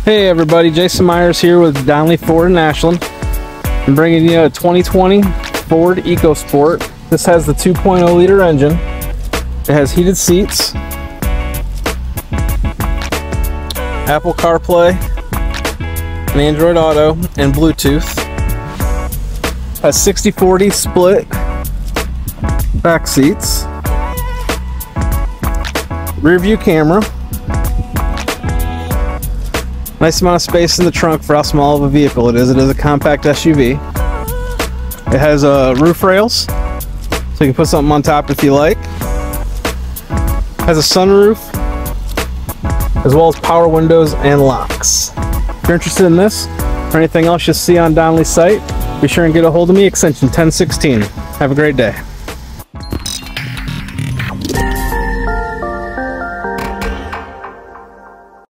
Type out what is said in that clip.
Hey everybody, Jason Myers here with Donnelly Ford in Ashland. I'm bringing you a 2020 Ford EcoSport. This has the 2.0 liter engine. It has heated seats, Apple CarPlay, and Android Auto, and Bluetooth. Has 60/40 split back seats, rear view camera, nice amount of space in the trunk for how small of a vehicle it is. It is a compact SUV. It has roof rails, so you can put something on top if you like. Has a sunroof, as well as power windows and locks. If you're interested in this or anything else you'll see on Donnelly's site, be sure and get a hold of me, extension 1016. Have a great day.